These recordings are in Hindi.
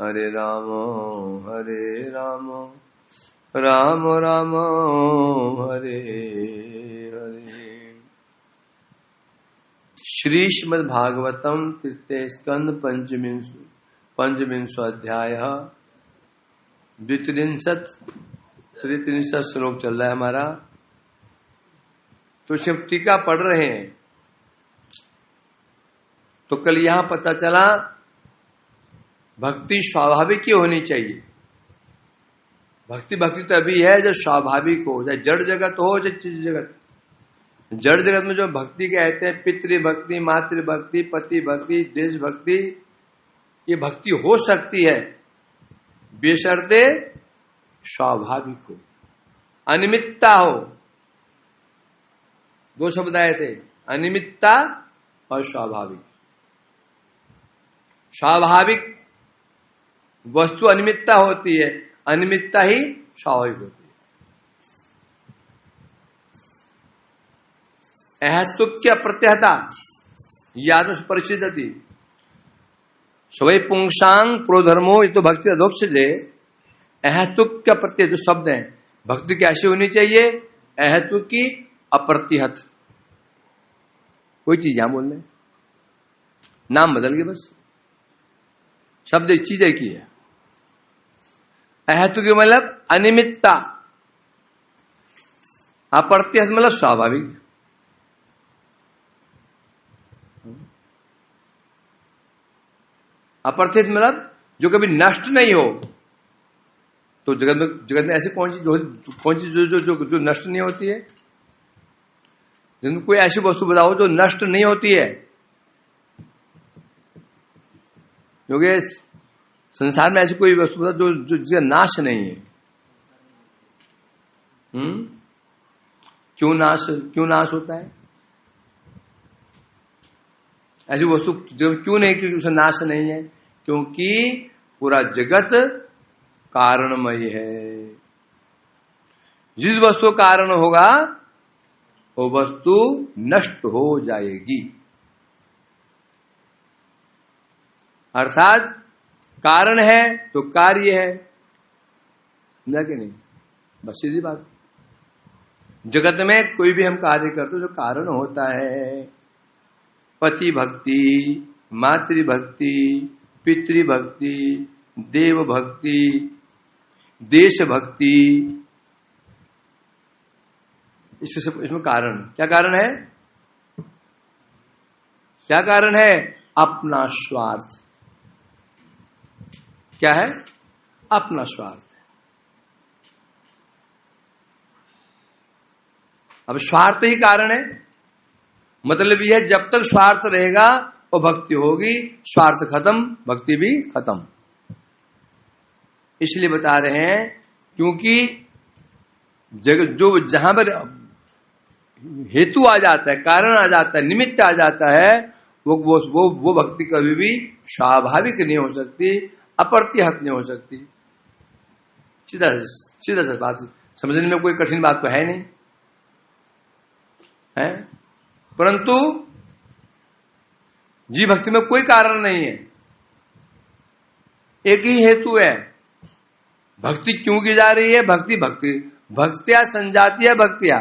हरे राम राम राम हरे हरे। श्री श्रीमद् भागवतम तृतीय स्कंद पंचविंशो अध्याय त्रित्रिंशत् श्लोक चल रहा है हमारा। तो शिव टीका पढ़ रहे हैं। तो कल यहां पता चला भक्ति स्वाभाविक ही होनी चाहिए। भक्ति तभी है जब स्वाभाविक हो, चाहे जड़ जगत हो चाहे चित जगत। जड़ जगत में जो भक्ति कहते हैं पितृ भक्ति, मातृ भक्ति, पति भक्ति, देश भक्ति, ये भक्ति हो सकती है बेशर्ते स्वाभाविक हो, अनिमित्ता हो। दो शब्द आए थे, अनिमित्ता और स्वाभाविक। स्वाभाविक वस्तु अनिमित्ता होती है, अनिमित्ता ही स्वाभाविक होती है। अहेतुक्य प्रत्यहता याद परिचित थी सवै पुंसांग प्रोधर्मो, ये तो भक्ति अधोक्ष है। अहेतुक्य प्रत्यय जो शब्द है, भक्ति कैसी होनी चाहिए? अहेतुक की अप्रतिहत। कोई चीज यहां बोल रहे, नाम बदल गए बस, शब्द एक चीज एक ही है। अहेतुक मतलब अनिमित्ता, अप्रत्यहत मतलब स्वाभाविक। अप्रत्यहत मतलब जो कभी नष्ट नहीं हो। तो जगत में ऐसी कौन चीज जो नष्ट नहीं होती है? जिनमें कोई ऐसी वस्तु बताओ जो नष्ट नहीं होती है। क्योंकि संसार में ऐसी कोई वस्तु बताओ जो जिसका नाश नहीं है। क्यों नाश होता है? ऐसी वस्तु क्यों नहीं, क्योंकि उसका नाश नहीं है? क्योंकि पूरा जगत कारणमय है। जिस वस्तु कारण होगा वो वस्तु नष्ट हो जाएगी। अर्थात कारण है तो कार्य है, समझा कि नहीं? बस सीधी बात। जगत में कोई भी हम कार्य करते जो कारण होता है, पति भक्ति, मातृ भक्ति, पितृ भक्ति, देव भक्ति, देश भक्ति, इसमें कारण क्या कारण है? क्या कारण है? अपना स्वार्थ। क्या है? अपना स्वार्थ। अब स्वार्थ ही कारण है, मतलब यह है जब तक स्वार्थ रहेगा वो भक्ति होगी, स्वार्थ खत्म भक्ति भी खत्म। इसलिए बता रहे हैं क्योंकि जो जहां पर हेतु आ जाता है, कारण आ जाता है, निमित्त आ जाता है, वो भक्ति कभी भी स्वाभाविक नहीं हो सकती, अप्रतिहत नहीं हो सकती। सीधा सा बात, समझने में कोई कठिन बात तो है नहीं है। परंतु जी भक्ति में कोई कारण नहीं है, एक ही हेतु है। भक्ति क्यों की जा रही है? भक्तिया संजातीय भक्तिया।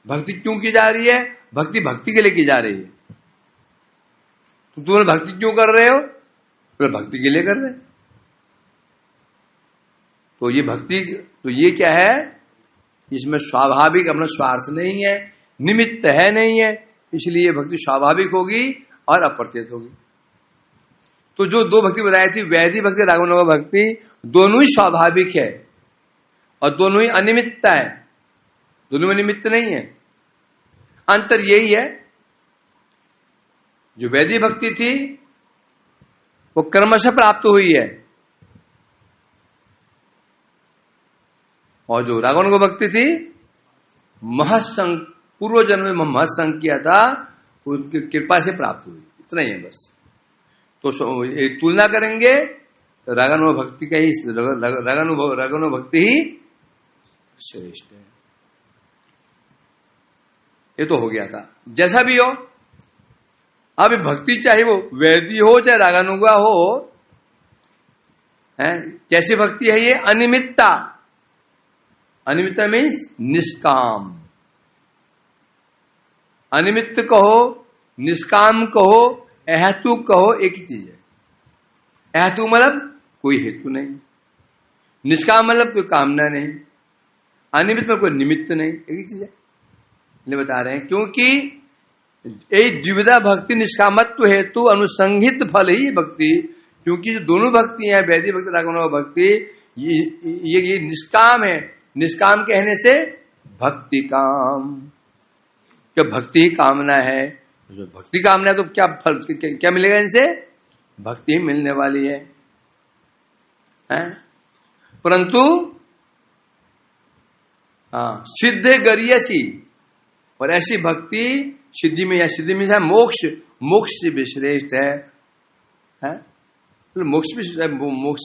भक्ति क्यों की जा रही है? भक्ति के लिए की जा रही है। तो तुम भक्ति क्यों कर रहे हो? तो भक्ति के लिए कर रहे। तो ये भक्ति, तो ये क्या है? इसमें स्वाभाविक अपना स्वार्थ नहीं है, निमित्त है नहीं है, इसलिए भक्ति स्वाभाविक होगी और अप्रत्यत होगी। तो जो दो भक्ति बताई थी, वैदिक भक्ति, रागवनुग भक्ति, दोनों ही स्वाभाविक है और दोनों ही अनिमित्त है, दोनों में निमित्त नहीं है। अंतर यही है, जो वैदिक भक्ति थी वो कर्म से प्राप्त हुई है, और जो रागवनुग भक्ति थी पूर्व जन्म में महत्संग किया था, उनकी कृपा से प्राप्त हुई। इतना ही है बस। तो तुलना करेंगे तो रागानुग भक्ति का ही, रागानुग भक्ति ही श्रेष्ठ है। ये तो हो गया था। जैसा भी हो, अब भक्ति चाहे वो वैदिक हो चाहे रागानुगा हो, है। कैसी भक्ति है ये? अनिमित्ता। अनिमित्ता मीन्स निष्काम। अनिमित्त कहो, निष्काम कहो, अहेतु कहो, एक ही चीज है। अहेतु मतलब कोई हेतु नहीं, निष्काम मतलब कोई कामना नहीं, अनिमित्त में कोई निमित्त नहीं, एक ही चीज है। ये बता रहे हैं क्योंकि एक द्विविधा भक्ति निष्कामत्व हेतु अनुसंहित फल ही भक्ति। क्योंकि जो दोनों भक्ति है, वैदिक भक्ति, रागवैष्णव भक्ति, ये निष्काम है। निष्काम कहने से भक्ति काम, क्या भक्ति ही कामना है। जो भक्ति कामना है तो क्या फल, क्या मिलेगा इनसे? भक्ति ही मिलने वाली है। परंतु सिद्ध गरीयसी, और ऐसी भक्ति सिद्धि में, या सिद्धि में है मोक्ष, मोक्ष से श्रेष्ठ है। तो मोक्ष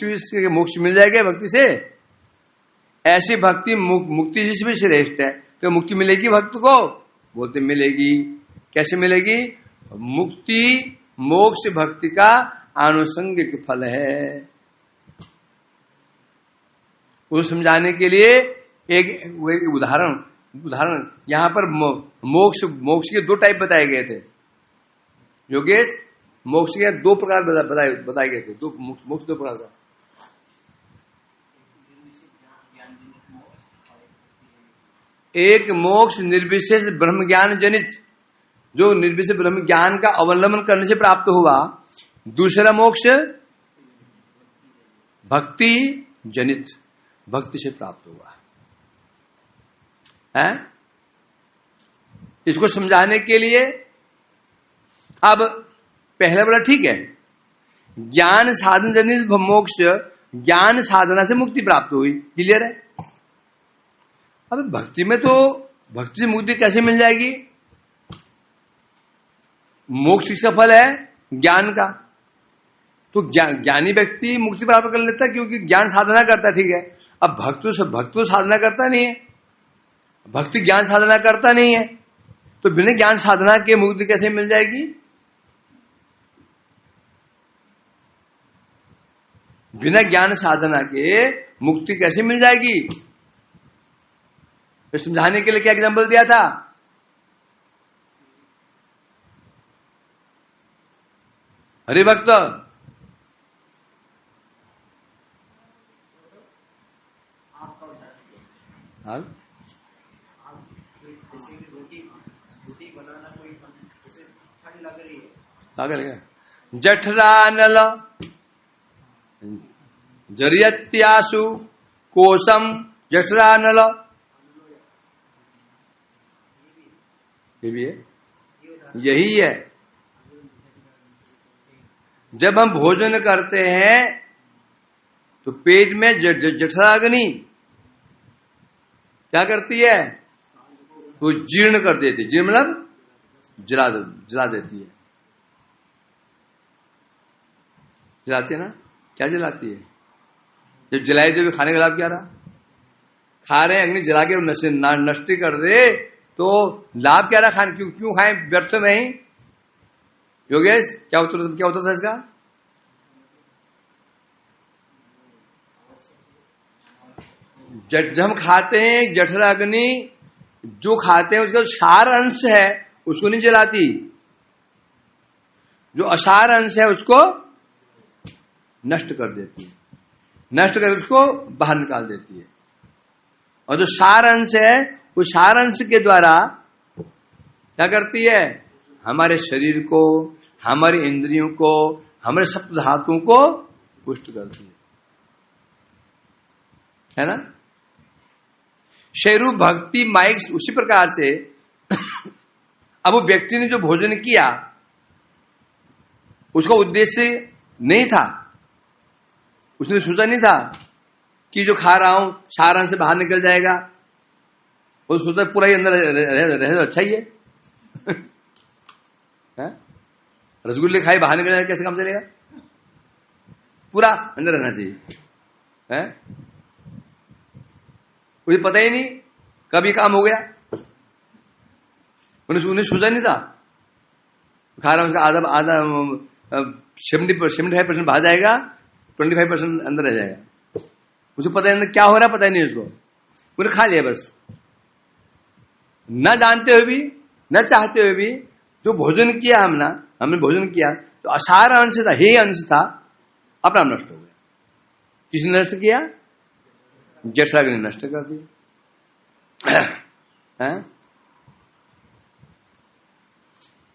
भी मोक्ष मिल जाएगा भक्ति से। ऐसी भक्ति मुक्ति जिसमें श्रेष्ठ है। तो मुक्ति मिलेगी भक्त को? बोलते मिलेगी। कैसे मिलेगी? मुक्ति मोक्ष भक्ति का आनुषंगिक फल है। उसको समझाने के लिए एक उदाहरण यहां पर मोक्ष के दो टाइप बताए गए थे योगेश। मोक्ष के दो प्रकार बताए गए थे। दो मोक्ष दो प्रकार का। एक मोक्ष निर्विशेष ब्रह्म ज्ञान जनित, जो निर्विशेष ब्रह्म ज्ञान का अवलंबन करने से प्राप्त हुआ। दूसरा मोक्ष भक्ति जनित, भक्ति से प्राप्त हुआ है। इसको समझाने के लिए अब पहले वाला ठीक है, ज्ञान साधन जनित मोक्ष, ज्ञान साधना से मुक्ति प्राप्त हुई, क्लियर है। अब भक्ति में तो भक्ति से मुक्ति कैसे मिल जाएगी? मोक्ष किसका फल है? ज्ञान का। तो ज्ञानी व्यक्ति मुक्ति प्राप्त कर लेता है क्योंकि ज्ञान साधना करता है, ठीक है। अब भक्त तो साधना करता नहीं है, भक्ति ज्ञान साधना करता नहीं है, तो बिना ज्ञान साधना के मुक्ति कैसे मिल जाएगी? बिना ज्ञान साधना के मुक्ति कैसे मिल जाएगी? तो समझाने के लिए क्या एग्जांपल दिया था? हरि भक्त जठरानल जरियत्यासु कोशम जठरानल, ये भी है, यही है। जब हम भोजन करते हैं तो पेट में जठराग्नि क्या करती है? तो जीर्ण कर देती है। जीर्ण मतलब जला देती है। जलाती है ना? क्या जलाती है? जब जलाई तो खाने का लाभ क्या रहा? खा रहे हैं, अग्नि जला के नष्ट कर दे तो लाभ क्या रहा? खाने क्यों खाएं व्यर्थ में ही? योगेश क्या होता था इसका? जब हम खाते हैं जठराग्नि, जो खाते हैं उसका सार अंश है उसको नहीं जलाती, जो असार अंश है उसको नष्ट कर देती है, नष्ट कर उसको बाहर निकाल देती है। और जो सार अंश है उस सार अंश के द्वारा क्या करती है? हमारे शरीर को, हमारे इंद्रियों को, हमारे सप्त धातुओं को पुष्ट करती है ना? शैरू भक्ति माइक्स उसी प्रकार से अब वो व्यक्ति ने जो भोजन किया उसका उद्देश्य नहीं था, उसने सोचा नहीं था कि जो खा रहा हूं सारण से बाहर निकल जाएगा, वो सोचा पूरा ही अंदर रहे तो अच्छा ही है। रसगुल्ले खाए बाहर निकल जाएगा, कैसे काम चलेगा? पूरा अंदर रहना चाहिए है। मुझे पता ही नहीं कब ये काम हो गया, उन्हें सोचा नहीं था। खा रहा हूं, आधा 75% बाहर जाएगा, 25% अंदर रह जाएगा। उसे पता नहीं क्या हो रहा है, पता ही नहीं उसको, पूरे खा लिया बस। न जानते हुए भी, न चाहते हुए भी जो भोजन किया हमने भोजन किया तो असार अंश था, हे अंश था, अपना नष्ट हो गया। किसने नष्ट किया? जठराग्नि ने नष्ट कर दिया।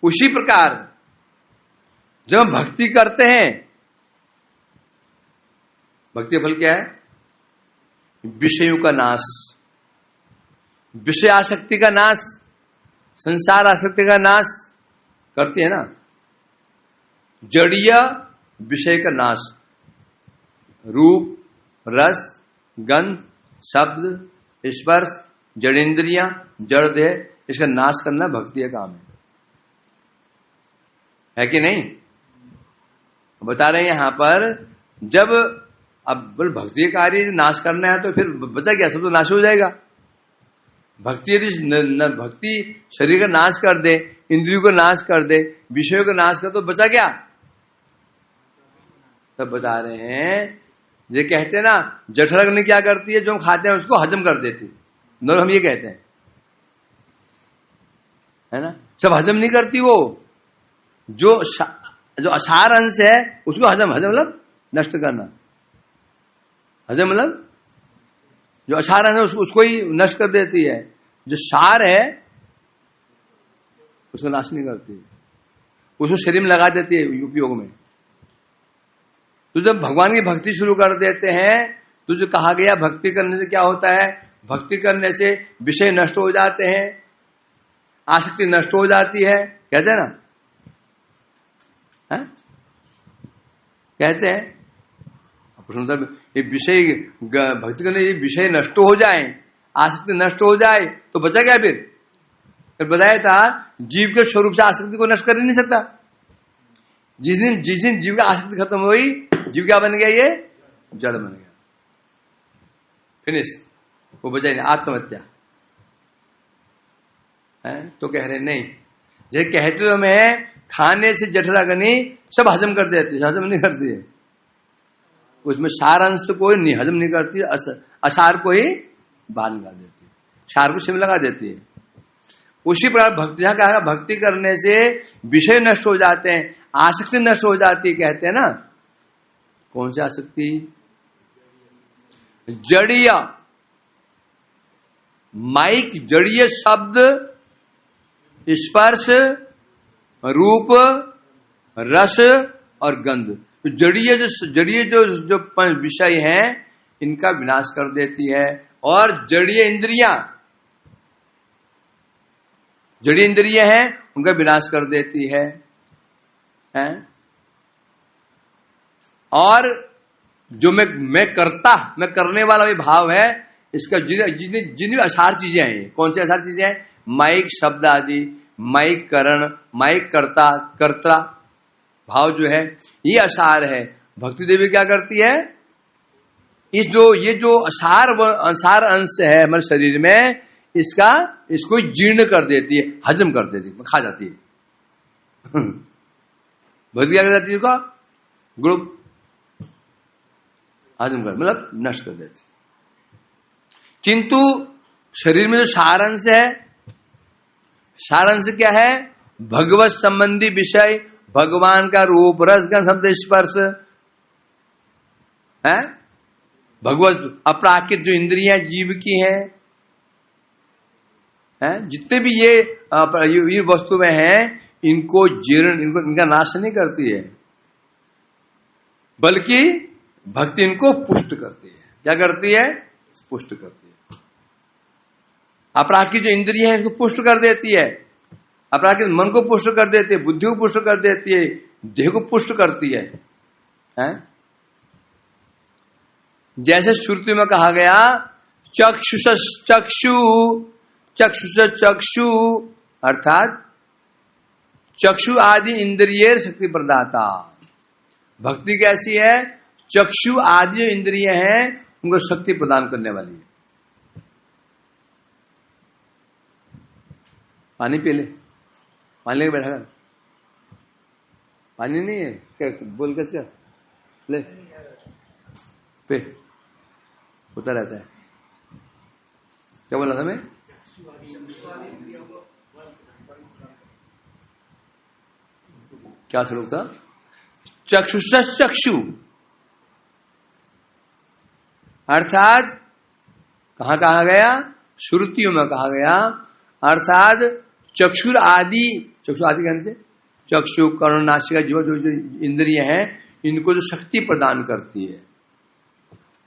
उसी प्रकार जब हम भक्ति करते हैं, भक्ति का फल क्या है? विषयों का नाश, विषय आसक्ति का नाश, संसार आसक्ति का नाश करती है ना। जड़ीय विषय का नाश, रूप, रस, गंध, शब्द, स्पर्श, जड़ेंद्रियां, जड़ देह, इसका नाश करना भक्ति का काम है कि नहीं? बता रहे हैं यहां पर, जब अब भक्ति कार्य नाश करना है तो फिर बचा क्या? सब तो नाश हो जाएगा। भक्ति यदि भक्ति शरीर का नाश कर दे, इंद्रियों का नाश कर दे, विषयों का नाश कर, तो बचा क्या? तब बता रहे हैं, जो कहते हैं ना जठराग्नि क्या करती है? जो हम खाते हैं उसको हजम कर देती है। हम ये कहते हैं, है ना? सब हजम नहीं करती वो, जो असार अंश है उसको हजम मतलब नष्ट करना। हजम मतलब जो असार अंश है उसको ही नष्ट कर देती है। जो सार है उसको नाश नहीं करती, उसको शरीर में लगा देती है उपयोग में। तो जब भगवान की भक्ति शुरू कर देते हैं तो जो कहा गया भक्ति करने से क्या होता है? भक्ति करने से विषय नष्ट हो जाते हैं, आसक्ति नष्ट हो जाती है, कहते हैं ना, है? कहते हैं मतलब ये विषय भक्ति करने ये विषय नष्ट हो जाए, आसक्ति नष्ट हो जाए तो बचा क्या? फिर बताया था जीव के स्वरूप से आसक्ति को नष्ट कर ही नहीं सकता। जिस दिन जीव की आसक्ति खत्म हुई, जीव क्या बन गया? ये जड़ बन गया, फिनिश, वो बचा ही नहीं, आत्महत्या है। तो कह रहे नहीं, जैसे कहते हो मैं खाने से जठराग्नि सब हजम कर देती है, हजम नहीं करती है, उसमें सार अंश को नहीं हजम नहीं करती, असार को ही बाहर निकाल देती है, सार को सिम लगा देती है। उसी प्रकार भक्ति, यहां कहा भक्ति करने से विषय नष्ट हो जाते हैं, आसक्ति नष्ट हो जाती है, कहते हैं ना। कौन सी आसक्ति? जड़ीय, माइक, जड़ीय शब्द, स्पर्श, रूप, रस और गंध। तो जड़ीय जो पंच विषय हैं इनका विनाश कर देती है। और जड़ीय इंद्रियां, जड़ीय इंद्रिय हैं उनका विनाश कर देती है। और जो मैं करने वाला भी भाव है, इसका जितनी असार चीजें हैं, कौन सी असार चीजें हैं? माइक शब्द आदि, माइक करण, माइक कर्ता भाव जो है, ये असार है। भक्ति देवी क्या करती है? ये जो असार अंश है हमारे शरीर में, इसको जीर्ण कर देती है, हजम कर देती है, खा जाती है। भक्ति क्या कर जाती है? उसका ग्रुप हजम कर, मतलब नष्ट कर देती। किंतु शरीर में जो सारांश है, सारांश क्या है? भगवत संबंधी विषय, भगवान का रूप, रसगंध, शब्द, स्पर्श है। भगवत अपराकृत जो इंद्रियां जीव की हैं, जितने भी ये वस्तुएं हैं, इनको जीर्ण, इनका नाश नहीं करती है, बल्कि भक्ति इनको पुष्ट करती है। क्या करती है? पुष्ट करती है। अपराकृत जो इंद्रिय है इसको पुष्ट कर देती है, अपराकृत मन को पुष्ट कर देती है, बुद्धि को पुष्ट कर देती है, देह को पुष्ट करती है, जैसे श्रुति में कहा गया चक्षु अर्थात चक्षु आदि इंद्रिय शक्ति प्रदाता। भक्ति कैसी है? चक्षु आदि इंद्रिय हैं उनको शक्ति प्रदान करने वाली है। पानी पी ले, पानी लेके बैठा कर, पानी नहीं है क्या? बोल कर क्या? ले पे होता रहता है। क्या बोला था मैं? क्या श्लोक था? चक्षुष चक्षु, अर्थात कहां कहा गया? श्रुतियों में कहा गया। अर्थात चक्षुर आदि, चक्षु आदि कहने से चक्षु कर्ण नासिका जीवा जो जो इंद्रिय हैं, इनको जो शक्ति प्रदान करती है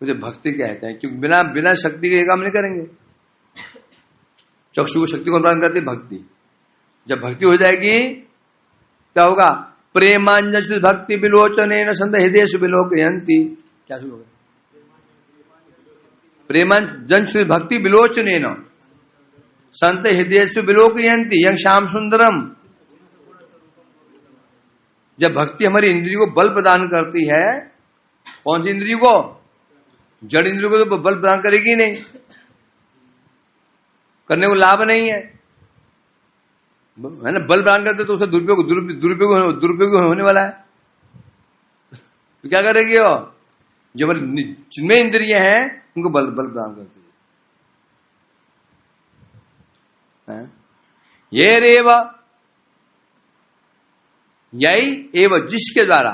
मुझे भक्ति कहते हैं, क्योंकि बिना बिना शक्ति के काम नहीं करेंगे। चक्षु को शक्ति को प्रदान करती भक्ति। जब भक्ति हो जाएगी क्या होगा? प्रेमांजन भक्ति विलोचने न संत हृदय विलोकयंती। क्या श्लोक है? प्रेमांजन भक्ति विलोचने न संत हृदय विलोकयंती यं श्याम सुंदरम। जब भक्ति हमारी इंद्रियों को बल प्रदान करती है, कौन सी इंद्रियों को? जड़ इंद्रियों को तो बल प्रदान करेगी नहीं, करने को लाभ नहीं है ना। बल प्रदान करते तो उसका दुरुपयोग होने वाला है। तो क्या करेगी वो? जो हमारी जिनमें इंद्रिय हैं उनको बल प्रदान करती है। ये रेव यही एवं जिसके द्वारा,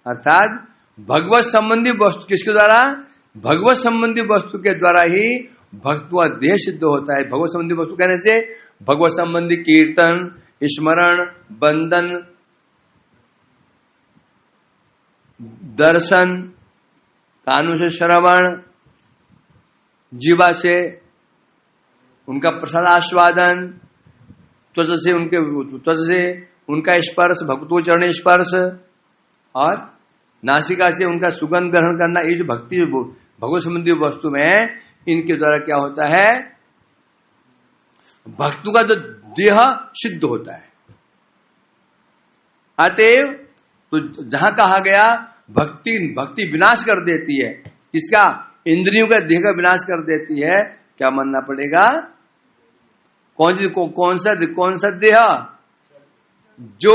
अर्थात भगवत संबंधी वस्तु, किसके द्वारा? भगवत संबंधी वस्तु के द्वारा ही भक्तवा देह सिद्ध होता है। भगवत संबंधी वस्तु कहने से भगवत संबंधी कीर्तन, स्मरण, बंदन, दर्शन, कानों से श्रवण, जीवा से उनका प्रसाद आस्वादन, त्वचा से उनका स्पर्श, भक्तों चरण स्पर्श, और नासिका से उनका सुगंध ग्रहण करना। ये जो भक्ति भगवत संबंधी वस्तु में, इनके द्वारा क्या होता है? भक्तों का जो देह सिद्ध होता है। अतएव तो जहां कहा गया भक्ति विनाश कर देती है, इसका इंद्रियों का देह का विनाश कर देती है, क्या मानना पड़ेगा? कौन सा देह? जो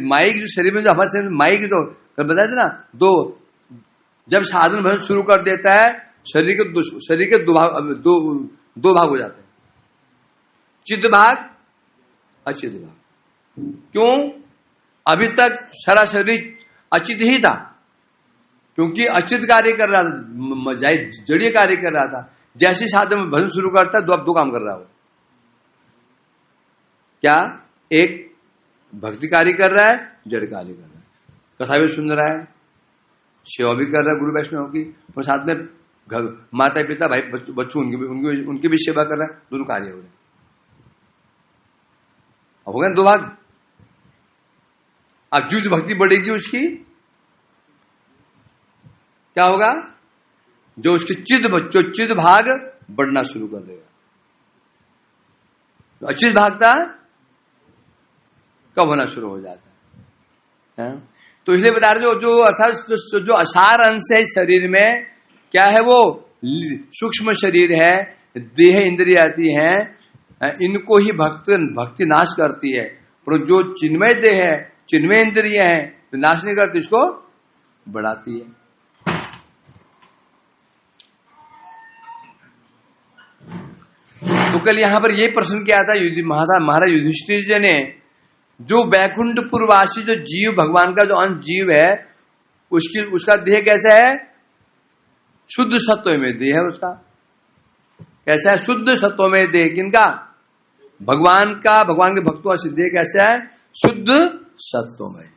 माइक, जो शरीर में, जो हमारे शरीर में माइक, जो बताया था ना, जब साधन भजन शुरू कर देता है, शरीर के दो भाग हो जाते हैं, चित्त भाग, अचित भाग। क्यों? अभी तक सारा शरीर अचित ही था, क्योंकि अचित कार्य कर रहा था, जड़ीय कार्य कर रहा था। जैसे साधन में भजन शुरू करता है, दो काम कर रहा हो। क्या? एक भक्ति कार्य कर रहा है, जड़ कार्य कर रहा है, कथा भी सुन रहा है, सेवा भी कर रहा है गुरु वैष्णव की, और साथ में घर माता पिता भाई बच्चों उनकी भी सेवा कर रहा है। दोनों कार्य हो रहे हैं। अब हो गए दो भाग। अब जो भक्ति बढ़ेगी उसकी क्या होगा? जो उसकी चित्त भाग बढ़ना शुरू कर देगा। तो अचित भाग था कब होना शुरू हो जाता है? तो इसलिए बता रहे जो अर्थात जो असार अंश है शरीर में, क्या है? वो सूक्ष्म शरीर है, देह इंद्रिय आती हैं, इनको ही भक्ति नाश करती है। पर जो चिन्मय देह है, चिन्मय इंद्रिय है, तो नाश नहीं करती, इसको बढ़ाती है। तो कल यहां पर यह प्रश्न किया था महाराज युधिष्ठिर जी ने, जो बैकुंठपुरवासी जो जीव, भगवान का जो अंश जीव है, उसका देह कैसा है? शुद्ध सत्व में देह है उसका। कैसा है? शुद्ध सत्व में देह। किनका? भगवान का, भगवान के भक्तों का देह कैसा है? शुद्ध सत्व में।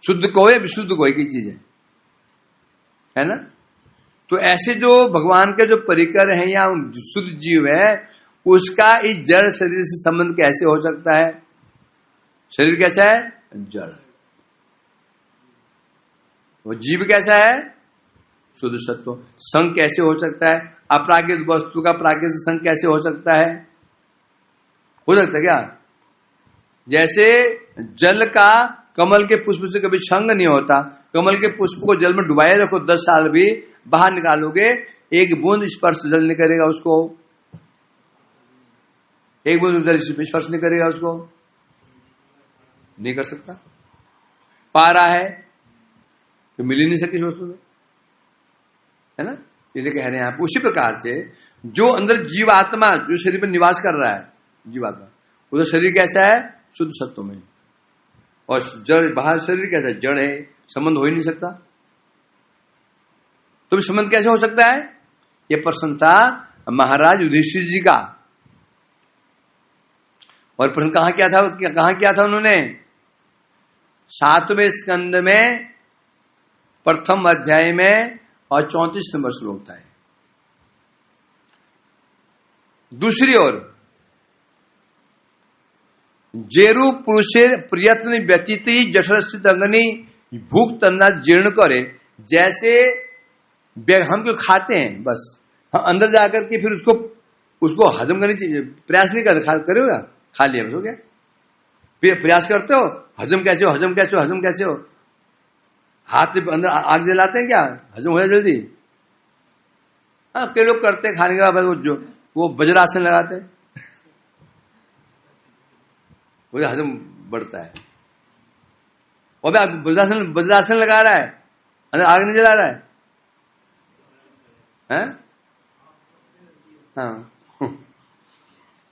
शुद्ध को है, विशुद्ध को एक ही चीज है ना? तो ऐसे जो भगवान के जो परिकर हैं या शुद्ध जीव है, उसका इस जड़ शरीर से संबंध कैसे हो सकता है? शरीर कैसा है? जड़। वो जीव कैसा है? शुद्ध सत्व। संग कैसे हो सकता है? अपराकृत वस्तु का प्राकृतिक संग कैसे हो सकता है? हो सकता है क्या? जैसे जल का कमल के पुष्प से कभी संग नहीं होता। कमल के पुष्प को जल में डुबाए रखो 10 साल भी, बाहर निकालोगे, एक बूंद स्पर्श जल नहीं करेगा उसको, एक बूंद जल स्पर्श नहीं करेगा उसको, नहीं कर सकता। पा रहा है तो मिल ही नहीं सकी वस्तु में, है ना। ये कह रहे हैं आप उसी प्रकार से जो अंदर जीवात्मा जो शरीर में निवास कर रहा है, जीवात्मा उधर शरीर कैसा है, शुद्ध सत्व में, और जड़ बाहर शरीर कैसा है, जड़ है, संबंध हो ही नहीं सकता। तो संबंध कैसे हो सकता है, ये प्रश्न था महाराज युधिष्ठिर जी का। और प्रश्न कहां किया था उन्होंने, 7वें स्कंद में प्रथम अध्याय में और 34 नंबर श्लोक था। दूसरी ओर जेरु पुरुषेर प्रयत्न व्यतीत जठरस्थित अंगनी भूख तन्ना जीर्ण करे, जैसे हम जो खाते हैं बस हम अंदर जाकर के फिर उसको हजम करने चाहिए, प्रयास नहीं करते, करोगा खा लिया बस हो गया, फिर प्रयास करते हो हजम कैसे हो, हजम कैसे हो, हजम कैसे हो, हाथ से अंदर आग जलाते हैं क्या, हजम हो जाए जल्दी। हाँ कई लोग करते हैं खाने के बाद वो वज्रासन लगाते हैं, वो हजम बढ़ता है। और वज्रासन लगा रहा है, अंदर आग नहीं जला रहा है, हैं? हाँ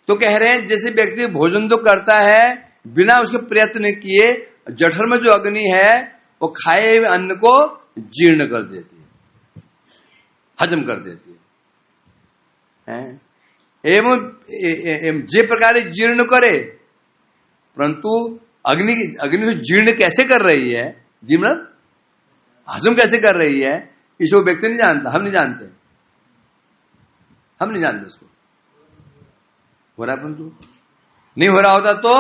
तो कह रहे हैं जैसे व्यक्ति भोजन तो करता है बिना उसके प्रयत्न किए, जठर में जो अग्नि है वो खाए हुए अन्न को जीर्ण कर देती है, हजम कर देती है। एवं जे प्रकार जीर्ण करे, परंतु अग्नि को जीर्ण कैसे कर रही है, जी मतलब हजम कैसे कर रही है, इसको व्यक्ति नहीं जानता, हम नहीं जानते इसको। हो रहा है परंतु नहीं हो रहा होता तो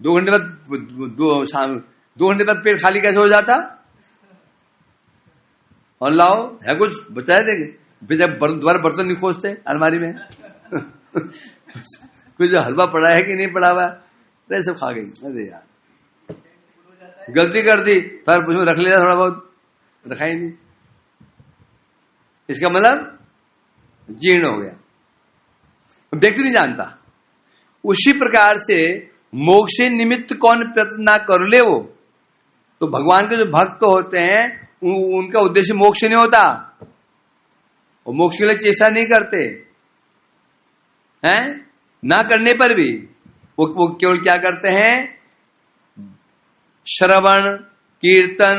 2 घंटे बाद 2 घंटे बाद पेट खाली कैसे हो जाता, और लाओ है कुछ बचाए देंगे, फिर जब दोबारा बर्तन नहीं खोजते अलमारी में कुछ हलवा पड़ा है कि नहीं पड़ा हुआ, तो सब खा गई। अरे यार गलती कर दी, फिर रख लिया, थोड़ा बहुत रखा ही नहीं, इसका मतलब जीर्ण हो गया, व्यक्ति नहीं जानता। उसी प्रकार से मोक्ष निमित्त कौन प्रयत्न ना कर ले, वो तो भगवान के जो भक्त होते हैं उनका उद्देश्य मोक्ष नहीं होता, वो मोक्ष के लिए चेष्टा नहीं करते हैं, ना करने पर भी वो केवल क्या करते हैं, श्रवण कीर्तन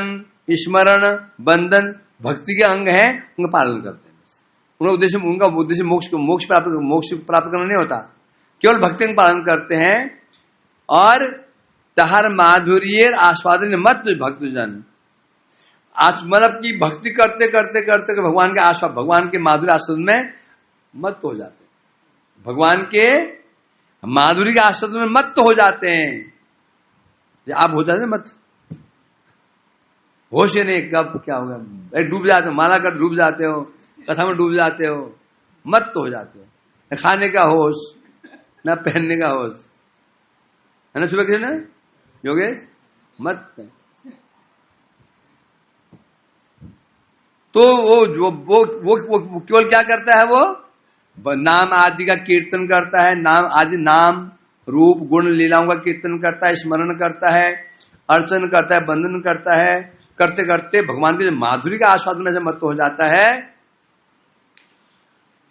स्मरण बंधन भक्ति के अंग हैं, उनका पालन करते हैं। उनका उद्देश्य मोक्ष प्राप्त करना नहीं होता, केवल भक्ति का पालन करते हैं। और तहर माधुर्य आस्वादन मत भक्तजन, मतलब की भक्ति करते करते करते भगवान के आस्वाद, भगवान के माधुर्य आस्वादन में मत हो जाते हैं, भगवान के माधुर्य के आस्वादन में मत हो जाते हैं। आप हो जाते मत, होश ही नहीं कब क्या होगा, डूब जाते हो, माला कर डूब जाते हो, कथा में डूब जाते हो, मत हो जाते हो, न खाने का होश न पहनने का होश, है ना सुबह किसी ने योगेश, मत। तो वो केवल क्या करता है, वो नाम आदि का कीर्तन करता है, नाम रूप गुण लीलाओं का कीर्तन करता है, स्मरण करता है, अर्चन करता है, बंधन करता है, करते करते भगवान के माधुर्य का आस्वादन में से मत हो जाता है।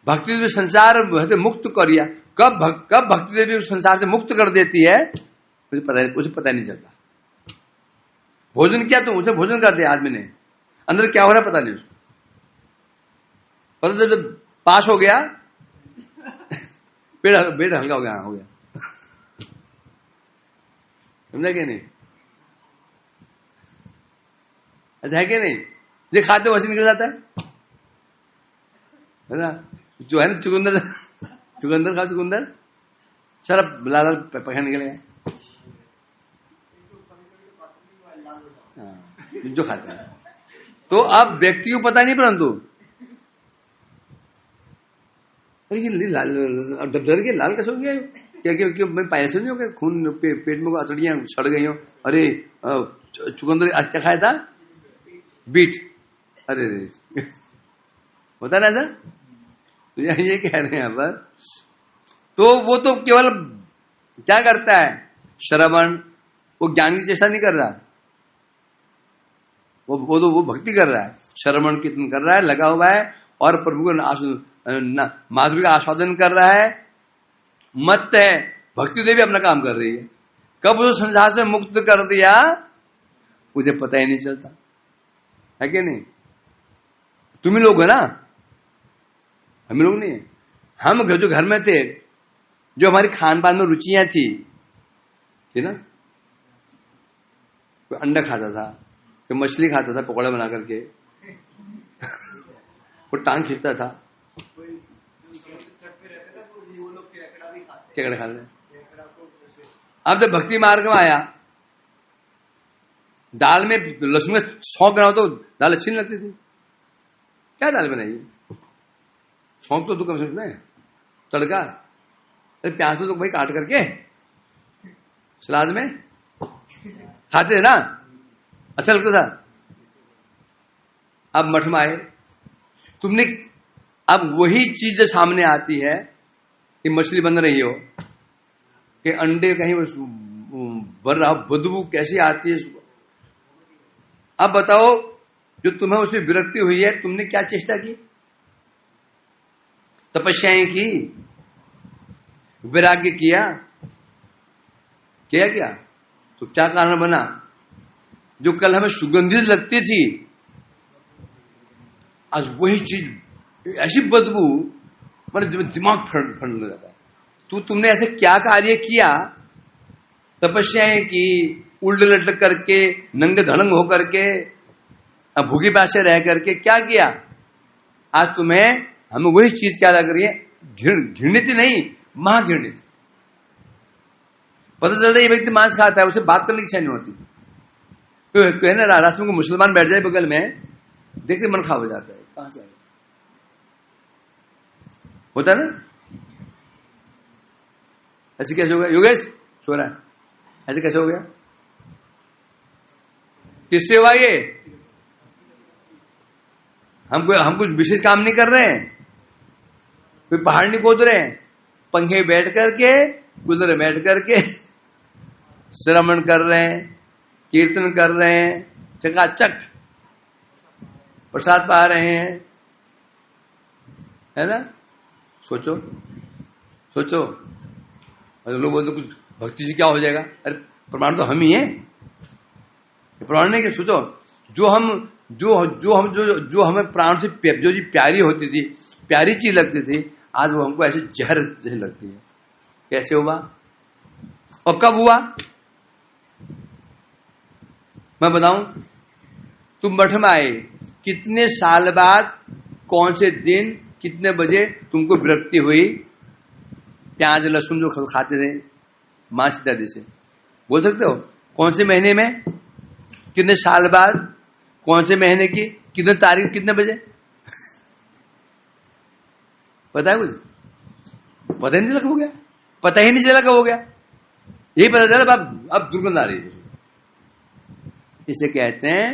भक्ति देवी संसार मुक्त करिया, कब भक्ति देवी संसार से मुक्त कर देती है उसे पता नहीं चलता। भोजन किया तो उसे भोजन कर दिया आदमी ने, अंदर क्या हो रहा है पता नहीं उसको, पता जब पास हो गया पेट हल्का हो गया समझा कि नहीं, अच्छा है कि नहीं, जो खाते वैसे निकल जाता है ना, जो है ना चुकंदर खाओ, चुकंदर सारा लाल पखा निकलेगा, जो खाते हैं। तो अब व्यक्ति को पता नहीं, परंतु लाल डर के लाल कैसे हो गया, क्या मैं पैसे नहीं हो गया, खून पेट में अतड़ियां सड़ गई हो, अरे चुकंदर आज क्या खाया था, बीट, अरे होता ना सर, तो ये कह रहे हैं यहाँ पर। तो वो तो केवल क्या करता है, श्रवण, वो ज्ञान की चेष्टा नहीं कर रहा, वो भक्ति कर रहा है, श्रवण कीर्तन कर रहा है, लगा हुआ है और प्रभु को माधुरी का आस्वादन कर रहा है, मत है। भक्ति देवी अपना काम कर रही है। कब उसे संसार से मुक्त कर दिया मुझे पता ही नहीं चलता, है कि नहीं? तुम ही लोग है ना, हम लोग नहीं है। हम जो घर में थे, जो हमारी खान पान में रुचियां थी ना, कोई अंडा खाता था, कोई मछली खाता था पकौड़ा बना करके, कोई टांग खींचता था, केकड़ा खा रहे। अब जब भक्ति मार्ग में आया, दाल में लहसुन में सौंफ बनाओ तो दाल अच्छी नहीं लगती थी। क्या दाल बनाई? सौंफ तो कम में तड़का, अरे प्याज तो भाई काट करके सलाद में खाते थे ना, अच्छा लगता था। अब मठ में आए, तुमने अब वही चीज सामने आती है कि मछली बन रही हो, कि अंडे कहीं भर रहा, बदबू कैसी आती है। अब बताओ, जो तुम्हें उससे विरक्ति हुई है, तुमने क्या चेष्टा की? तपस्याएं की, वैराग्य किया, क्या? तो क्या कारण बना? जो कल हमें सुगंधित लगती थी, आज वही चीज ऐसी बदबू, मतलब दिमाग फटने लगा है। तुमने ऐसे क्या कार्य किया? तपस्याएं की, उल्टे लटक करके, नंगे धड़ंग होकर के, भूखे प्यासे रह करके क्या किया? आज तुम्हें हमें वही चीज क्या लग रही है? घृणित नहीं, महाघृणित। पता चल रहा है ये व्यक्ति मांस खाता है, उसे बात करने की नहीं होती। तो है ना, रास्ते में मुसलमान बैठ जाए बगल में, देखते मन खराब हो जाता है, कहां से होता है ना? ऐसे कैसे हो गया? योगेश सो रहा है, ऐसे कैसे हो गया? किससे हुआ ये? हम कुछ विशेष काम नहीं कर रहे हैं, कोई पहाड़ नहीं खोद रहे हैं, पंखे बैठ करके, गुजरे बैठ करके श्रवण कर रहे हैं, कीर्तन कर रहे हैं, चकाचक प्रसाद पा रहे हैं, है ना? सोचो। अगर लोग बोलते कुछ भक्ति से क्या हो जाएगा, अरे प्रमाण तो हम ही हैं। प्रमाण नहीं कि सोचो, जो हमें प्राण से जो चीज प्यारी होती थी, प्यारी चीज लगती थी, आज वो हमको ऐसे जहर जैसे लगती है। कैसे हुआ और कब हुआ? मैं बताऊं, तुम मठ में आए, कितने साल बाद, कौन से दिन, कितने बजे तुमको विरक्ति हुई? प्याज लहसुन जो खाते थे मांस इत्यादि से, बोल सकते हो? कौन से महीने में, कितने साल बाद, कौन से महीने की, कितने तारीख, कितने बजे? पता है कुछ? पता ही नहीं चला हो गया, पता ही नहीं चला कब हो गया। यही पता चला अब दुर्गंध आ रही है। इसे कहते हैं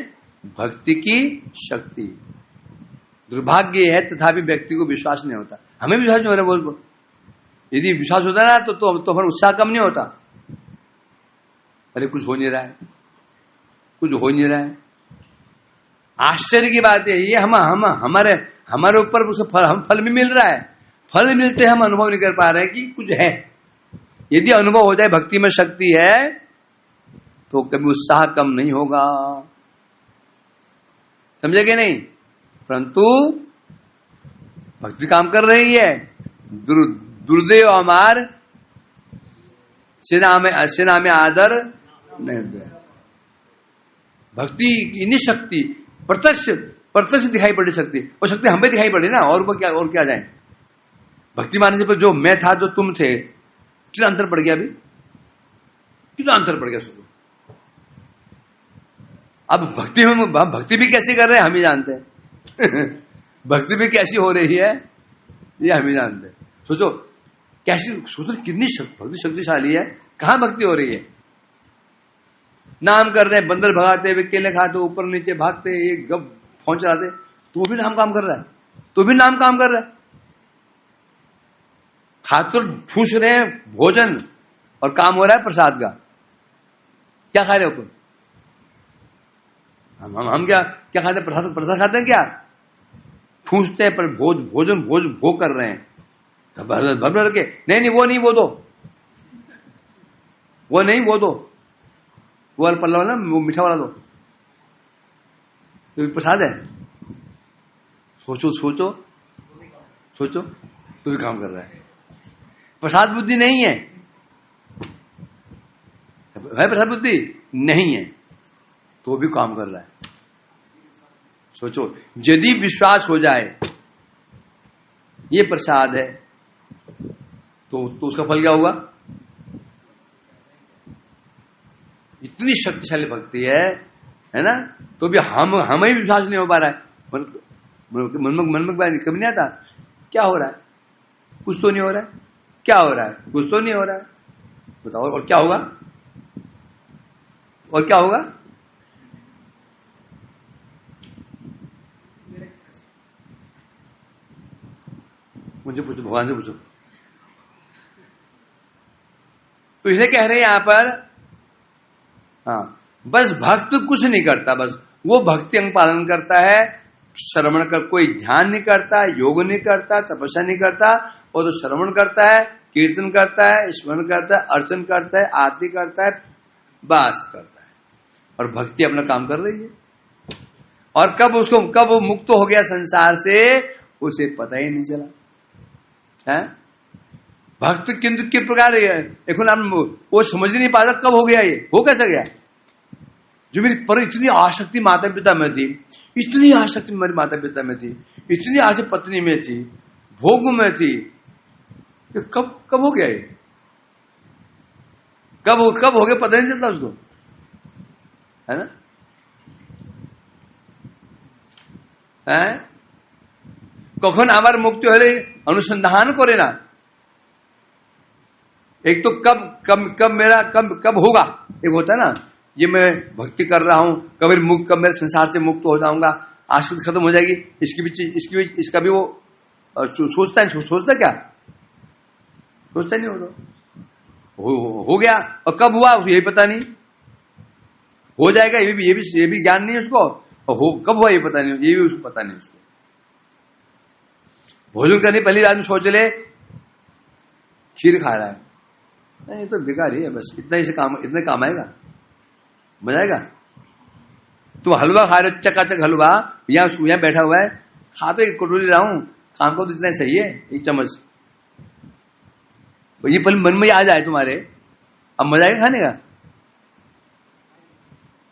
भक्ति की शक्ति। दुर्भाग्य है तथापि व्यक्ति को विश्वास नहीं होता। हमें विश्वास नहीं हो रहा, बोल। यदि विश्वास होता ना तो फिर उत्साह कम नहीं होता। अरे कुछ हो नहीं रहा है, कुछ हो नहीं रहा है। आश्चर्य की बात है ये, हमारे ऊपर उसे फल भी मिल रहा है, फल मिलते हम अनुभव नहीं कर पा रहे हैं कि कुछ है। यदि अनुभव हो जाए भक्ति में शक्ति है तो कभी उत्साह कम नहीं होगा, समझे कि नहीं? परंतु भक्ति काम कर रही है। दुर्देव अमार सेना में आदर नहीं। भक्ति इन्हीं शक्ति प्रत्यक्ष दिखाई पड़ी शक्ति, और शक्ति हमें दिखाई पड़ी ना, और क्या जाए। भक्ति मानने से पर जो मैं था, जो तुम थे, कितना अंतर पड़ गया? अभी कितना अंतर पड़ गया सुनो। अब भक्ति भी कैसे कर रहे हैं हम ही जानते हैं। भक्ति भी कैसी हो रही है ये हम ही जानते हैं। सोचो कितनी भक्ति शक्तिशाली है, कहां भक्ति हो रही है। नाम कर रहे हैं, बंदर भगाते हुए, केले खाते, ऊपर नीचे भागते, एक गप फोन चलाते, तो भी नाम काम कर रहा है, तो भी नाम काम कर रहा है। खाकर ठूस रहे हैं भोजन और काम हो रहा है प्रसाद का। क्या खा रहे हो? हम क्या क्या खाते हैं? प्रसाद प्रसाद खाते हैं क्या? ठूसते हैं, पर भोग कर रहे हैं भर के। नहीं वो नहीं, वो दो, वो नहीं, वो दो, वो वाला पल्ला वाला, वो मीठा वाला दो, तो प्रसाद है। सोचो सोचो सोचो, तो भी काम कर रहा है। प्रसाद बुद्धि नहीं है, प्रसाद बुद्धि नहीं है, तो भी काम कर रहा है। सोचो, यदि विश्वास हो जाए ये प्रसाद है, तो उसका फल क्या होगा? इतनी शक्तिशाली भक्ति है ना, तो भी हमें ही विश्वास नहीं हो पा रहा है। मन में कभी नहीं आता, क्या हो रहा है? कुछ तो नहीं हो रहा है, क्या हो रहा है? कुछ तो नहीं हो रहा है, बताओ। और क्या होगा? और क्या होगा? मुझे पूछो, भगवान से पूछो। तो इसे कह रहे हैं यहां पर, हाँ, बस भक्त कुछ नहीं करता, बस वो भक्ति अंग पालन करता है, श्रवण कर, कोई ध्यान नहीं करता, योग नहीं करता, तपस्या नहीं करता, और तो श्रवण करता है, कीर्तन करता है, स्मरण करता है, अर्चन करता है, आरती करता है, बस करता है, और भक्ति अपना काम कर रही है। और कब वो मुक्त हो गया संसार से, उसे पता ही नहीं चला है। भक्त किंतु किस प्रकार है, वो समझ नहीं पाता कब हो गया, ये हो कैसा गया। जो मेरी पर इतनी आसक्ति माता पिता में थी, इतनी आसक्ति मेरे माता पिता में थी, इतनी आसक्ति पत्नी में थी, भोग में थी, ये कब हो गया, ये कब हो गया पता नहीं चलता उसको, है ना। कखन आमार मुक्ति हले अनुसंधान करे ना। एक तो कब होगा, एक होता है ना, ये मैं भक्ति कर रहा हूं, कब मेरे संसार से मुक्त हो जाऊंगा, आसक्ति खत्म हो जाएगी, इसका भी वो सोचता क्या? सोचता नहीं हो गया, और कब हुआ ये पता नहीं, हो जाएगा ये भी ज्ञान नहीं है उसको, और कब हुआ ये पता नहीं, ये भी उसको पता नहीं। उसको भोजन करने पहली रात में सोच ले खीर खा रहा है, नहीं तो बेकार ही है, बस इतने काम आएगा, मजा आएगा। तुम हलवा खा रहे हो, चकाचक हलवा, यहाँ बैठा हुआ है, खा तो एक कटोरी रहा हूं, काम को तो इतना सही है, एक चम्मच, ये पल मन में आ जाए तुम्हारे, अब मजा आएगा खाने का।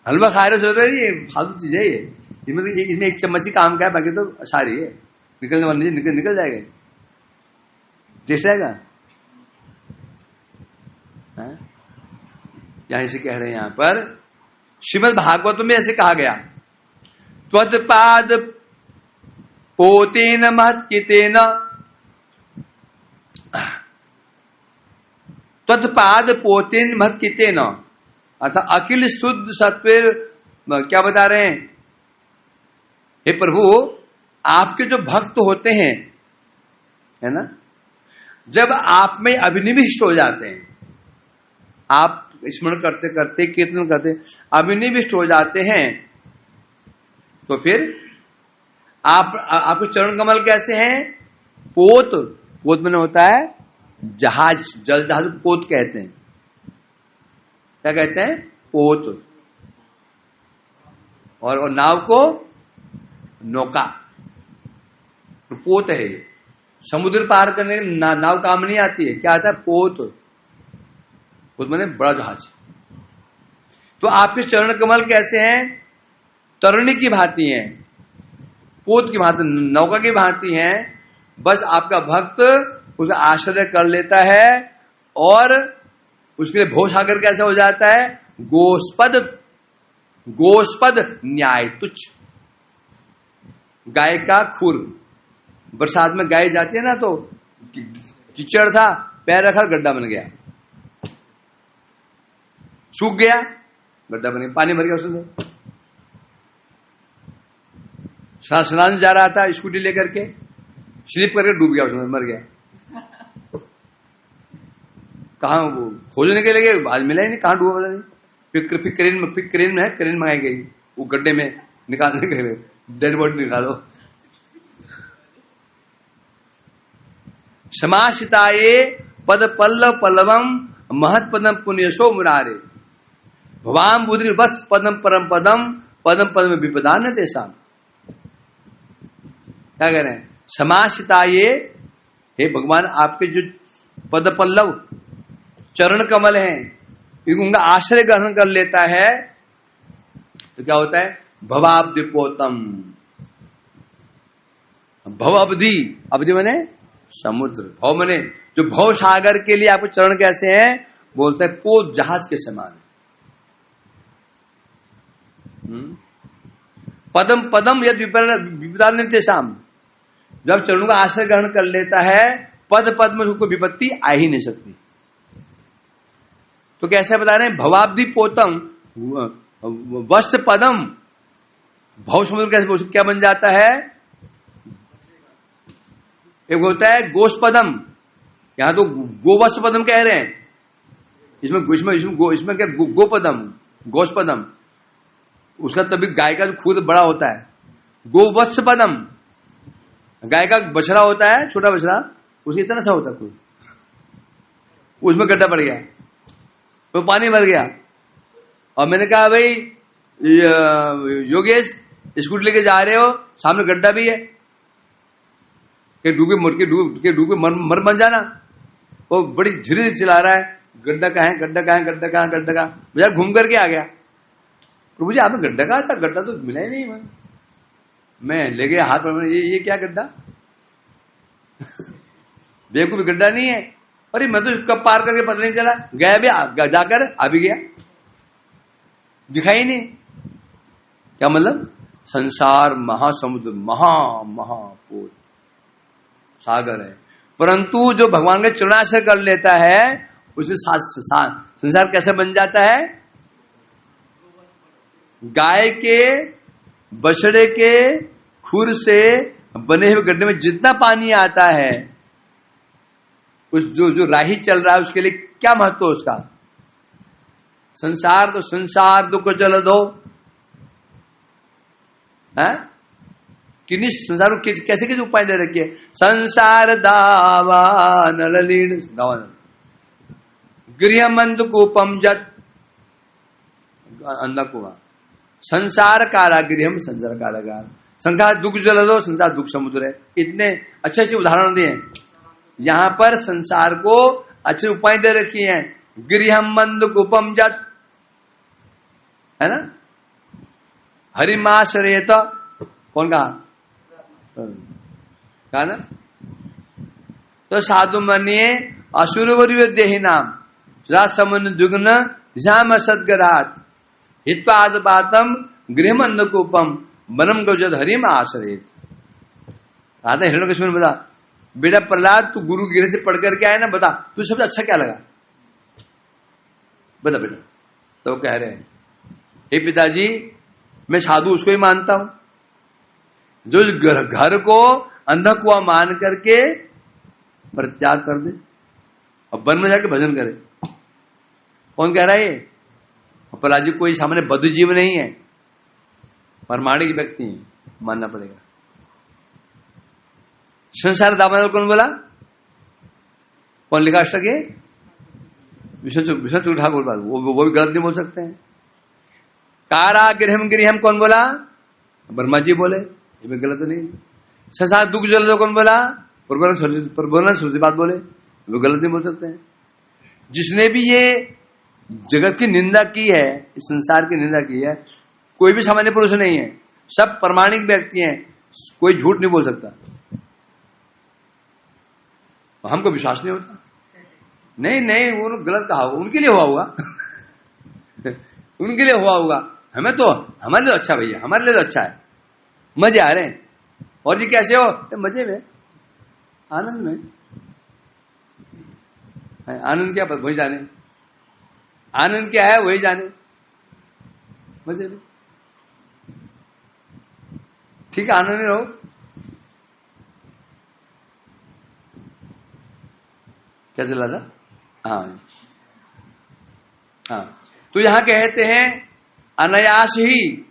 हलवा खा रहे सोच रहे ये फालतू चीज है, इसमें एक चम्मच ही काम का है, बाकी तो सारी है, निकलने वाली निकल जाएगा, टेस्ट आएगा। यहां से कह रहे हैं, यहां पर श्रीमद् भागवत में ऐसे कहा गया, त्वत्पाद पोतेन महत्कितेन, त्वत्पाद पोतेन महत्कितेन, अर्थात अखिल शुद्ध सत्वीर, क्या बता रहे हैं, हे प्रभु, आपके जो भक्त होते हैं, है ना, जब आप में अभिनिविष्ट हो जाते हैं, आप स्मरण करते करते, कीर्तन करते अभिनिविष्ट हो जाते हैं, तो फिर आपके चरण कमल कैसे हैं? पोत में होता है जहाज, जल जहाज पोत कहते हैं। क्या कहते हैं? पोत। और नाव को नौका, पोत है ये। समुद्र पार करने नाव काम नहीं आती है, क्या आता है? पोत मैंने बड़ा जहाज। तो आपके चरण कमल कैसे हैं? तरणी की भांति हैं, पोत की भांति, नौका की भांति हैं। बस आपका भक्त उसे आश्रय कर लेता है, और उसके लिए भवसागर कैसा हो जाता है? गोस्पद न्याय तुच्छ, गाय का खुर। बरसात में गाय जाती है ना, तो कीचड़ था, पैर रखा, गड्ढा बन गया, सूख गया, गड्ढा बन गया, पानी भर गया उसमें। स्नान जा रहा था स्कूटी लेकर के, स्लिप करके डूब गया उसमें, मर गया। कहाँ वो खोजने के लिए आज मिला ही नहीं, कहाँ डूबा पता नहीं। फिर क्रेन में है, क्रेन मंगाई गई, वो गड्ढे में निकालने के लिए डेड बॉडी निकालो। समाशिताये पद पल्लव पल्लवम महत पदम पुण्यशो मुरारे भवाम बुद्धि वत्स पदम परम पदम पदम पदम विपदान तेषाम। क्या कह रहे हैं? समाशिताये, हे भगवान आपके जो पद पल्लव चरण कमल हैं, उनका आश्रय ग्रहण कर लेता है तो क्या होता है? भवाब्दिपोतम, भव अवधि, अवधि माने समुद्र, भव माने जो भव सागर के लिए आपके चरण कैसे हैं? बोलते हैं पोत जहाज के समान। पदम पदम यद विपदान तेषाम, जब चरणों का आश्रय ग्रहण कर लेता है पद पद में उसको विपत्ति आ ही नहीं सकती। तो कैसे बता रहे हैं? भवाब्धि पोतम वस्त पदम, भव समुद्र कैसे क्या बन जाता है? एक होता है गोष्पदम, यहां तो गोवस्त पदम कह रहे हैं, इसमें क्या गोपदम गोष्पदम, उसका तभी गाय का खुद बड़ा होता है। गोवत्स पदम, गाय का बछड़ा होता है, छोटा बछड़ा, उसके इतना सा होता है खुद, उसमें गड्ढा पड़ गया तो पानी भर गया। और मैंने कहा भाई योगेश स्कूटी लेके जा रहे हो, सामने गड्ढा भी है, डूबे मर बन जाना। वो बड़ी धीरे धीरे चला रहा है, गड्ढा कहाँ है, गड्ढा कहाँ है, गड्ढा कहाँ, गड्ढा कहाँ, बेचारा घूम करके आ गया। प्रभु जी आपने गड्ढा कहा था? गड्ढा तो मिला ही नहीं। मैं ले गया हाथ पर, ये क्या गड्ढा? देखो भी गड्ढा नहीं है। अरे मैं तो कब पार करके पता नहीं चला, गया भी जाकर आ भी गया, दिखाई नहीं। क्या मतलब? संसार महासमुद्र, महापोत सागर है, परंतु जो भगवान का चरणाश्रय कर लेता है उसमें संसार कैसे बन जाता है? गाय के बछड़े के खुर से बने हुए गड्ढे में जितना पानी आता है, उस जो राही चल रहा है उसके लिए क्या महत्व है उसका? संसार तो संसार दुख जल दो है किन्हीं संसार को कैसे कैसे उपाय दे रखी है? संसार दावा नलीन गृह मंद कूपम जत अंधा कुआ, संसार कारागृह संसार कारागार, संसार दुख जल दो, संसार दुख समुद्र है। इतने अच्छे अच्छे उदाहरण दिए यहां पर, संसार को अच्छे उपाय दे रखी हैं। गृह मंद कूपम जत, है ना? हरिमाश्रयत, कौन कहा ना? तो साधु मनिये असुरवरी देहि नाम समुद्र दुग्न दिशाम सदगरात हित्वाद बातम गृह मंद कूपम बनम गौजद हरिम आश्रयत। आता हिरण्यकश्यप ने बता, बेटा प्रहलाद तू गुरु गिरह से पढ़ करके आया ना, बता तू सबसे अच्छा क्या लगा, बता बेटा। तो कह रहे हैं हे पिताजी मैं साधु उसको ही मानता हूं जो घर को अंधा कुआ मान करके परित्याग कर दे और वन में जाके भजन करे। कौन कह रहा है ये? प्रहलाद जी कोई सामने बद्ध जीव नहीं है, परमाणिक व्यक्ति है, मानना पड़ेगा। संसार दामन कौन बोला? कौन लिखा अष्टक है? विष्णु ठाकुर बात, वो भी गलत नहीं बोल सकते हैं। कारागृहम गृहम कौन बोला? ब्रह्मा जी बोले, ये भी गलत नहीं। संसार दुख जल दो कौन बोला? प्रबोधन सरस्वती बात बोले, वो गलत नहीं बोल सकते हैं। जिसने भी ये जगत की निंदा की है, इस संसार की निंदा की है, कोई भी सामान्य पुरुष नहीं है, सब प्रमाणिक व्यक्ति हैं, कोई झूठ नहीं बोल सकता। हमको विश्वास नहीं होता। नहीं वो गलत कहा होगा, उनके लिए हुआ होगा उनके लिए हुआ होगा, हमें तो हमारे लिए अच्छा भैया, हमारे लिए तो अच्छा है, मजे आ रहे हैं। और जी कैसे हो? मजे में, आनंद में। आनंद क्या वही जाने, आनंद क्या है वही जाने, मजे में। ठीक है, आनंद में रहो। क्या चला था? हाँ, तो यहां कहते हैं अनायास ही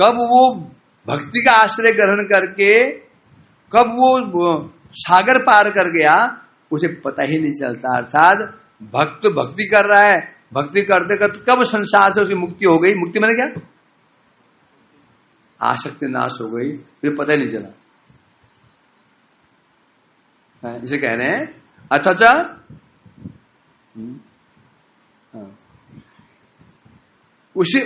कब वो भक्ति का आश्रय ग्रहण करके कब वो सागर पार कर गया उसे पता ही नहीं चलता। अर्थात भक्त भक्ति कर रहा है, भक्ति करते करते कब संसार से उसकी मुक्ति हो गई, मुक्ति मैंने क्या, आसक्ति नाश हो गई, फिर पता ही नहीं चला। इसे कह रहे हैं अच्छा उसी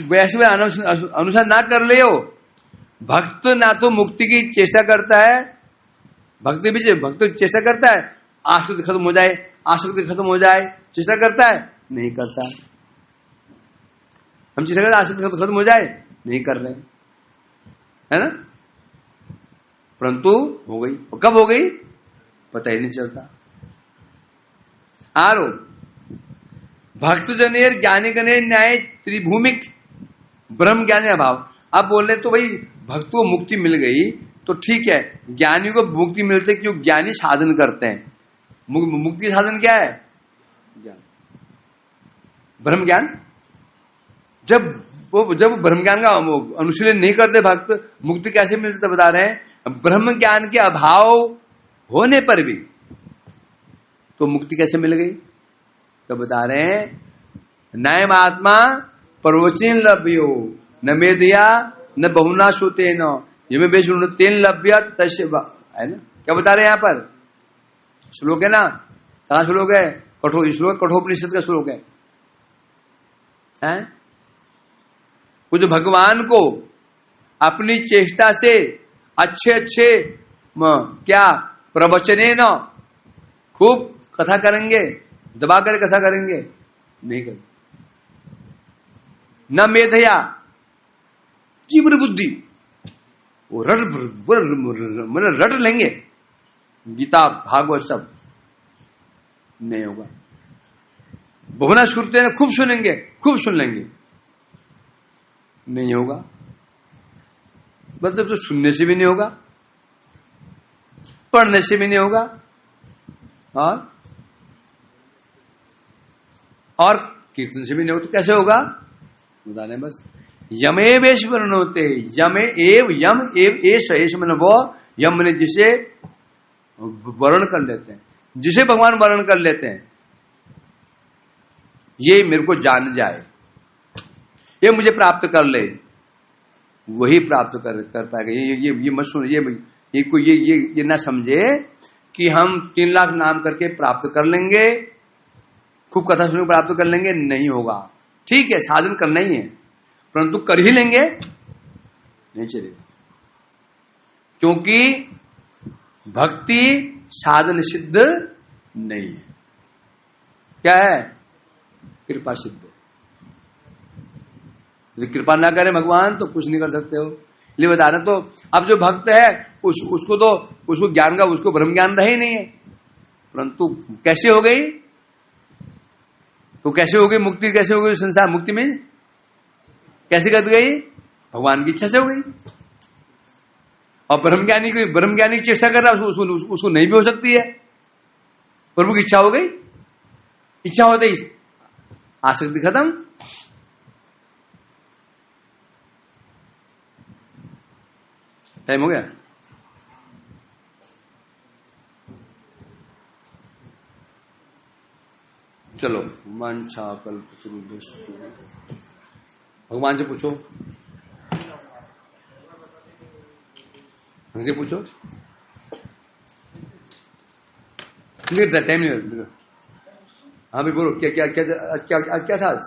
वैसे अनुसार ना कर ले हो। भक्त ना तो मुक्ति की चेष्टा करता है, भक्त चेष्टा करता है आसक्ति खत्म हो जाए, आसक्ति खत्म हो जाए, चेष्टा करता है, नहीं करता। हम चेष्टा करते आसक्ति खत्म हो जाए, नहीं कर रहे, है ना। परंतु हो गई, कब हो गई पता ही नहीं चलता। आरो भक्त जनेर ज्ञानी गणे न्याय त्रिभूमिक ब्रह्म ज्ञानी अभाव। अब बोल रहे तो भाई भक्त को मुक्ति मिल गई तो ठीक है, ज्ञानी को मुक्ति मिलते क्यों, ज्ञानी साधन करते हैं। मुक्ति साधन क्या है, ज्ञान, ब्रह्म ज्ञान। जब ब्रह्म ज्ञान का अनुशीलन नहीं करते भक्त, मुक्ति कैसे मिलती, तो बता रहे हैं ब्रह्म ज्ञान के अभाव होने पर भी तो मुक्ति कैसे मिल गई, तो बता रहे हैं नयम आत्मा प्रवचन लभ्यो न मेधिया न बहुना सुते न ये बेचुण तेन लभ्य तस्य, है ना। क्या बता रहे हैं यहाँ पर, श्लोक है ना, कहाँ श्लोक है, कठोपनिषद का श्लोक है, हैं? वो जो भगवान को अपनी चेष्टा से अच्छे क्या प्रवचने न खूब कथा करेंगे, दबा कर कथा करेंगे, नहीं करेंगे। न मेधया तीव्र बुद्धि, वो रट लेंगे गीता भागवत सब, नहीं होगा। बहुना सुनते हैं, खूब सुनेंगे, खूब सुन लेंगे, नहीं होगा। मतलब तो सुनने से भी नहीं होगा, पढ़ने से भी नहीं होगा, और कीर्तन से भी नहीं होगा, तो कैसे होगा बताने। बस यमेवेश वर्ण होते, यमे एव यम एव एश मैंने वो यम मैंने जिसे वर्ण कर लेते हैं, जिसे भगवान वर्ण कर लेते हैं, ये मेरे को जान जाए, ये मुझे प्राप्त कर ले, वही प्राप्त कर पाएगा। ये मत सुन, ये ना समझे कि हम 3 लाख नाम करके प्राप्त कर लेंगे, खूब कथा सुन प्राप्त कर लेंगे, नहीं होगा। ठीक है, साधन करना ही है, परंतु कर ही लेंगे नहीं चलेगा, क्योंकि भक्ति साधन सिद्ध नहीं है। क्या है, कृपा सिद्ध। यदि कृपा ना करे भगवान तो कुछ नहीं कर सकते हो, इसलिए बता रहे। तो अब जो भक्त है उसको ज्ञान का, उसको ब्रह्म ज्ञान रहा ही नहीं है, परंतु कैसे हो गई, तो कैसे हो गई मुक्ति, कैसे हो गई संसार मुक्ति में, कैसे कर गई, भगवान की इच्छा से हो गई। और ब्रह्मज्ञानी की चेष्टा कर रहा है, उसको नहीं भी हो सकती है, प्रभु की इच्छा हो गई, इच्छा होते ही आसक्ति खत्म। टाइम हो गया, चलो। वांछा कल्पतरुभ्यश्च, भगवान से पूछो, हमसे पूछो, टाइम नहीं। हाँ भी बोलो, क्या क्या क्या क्या क्या था आज।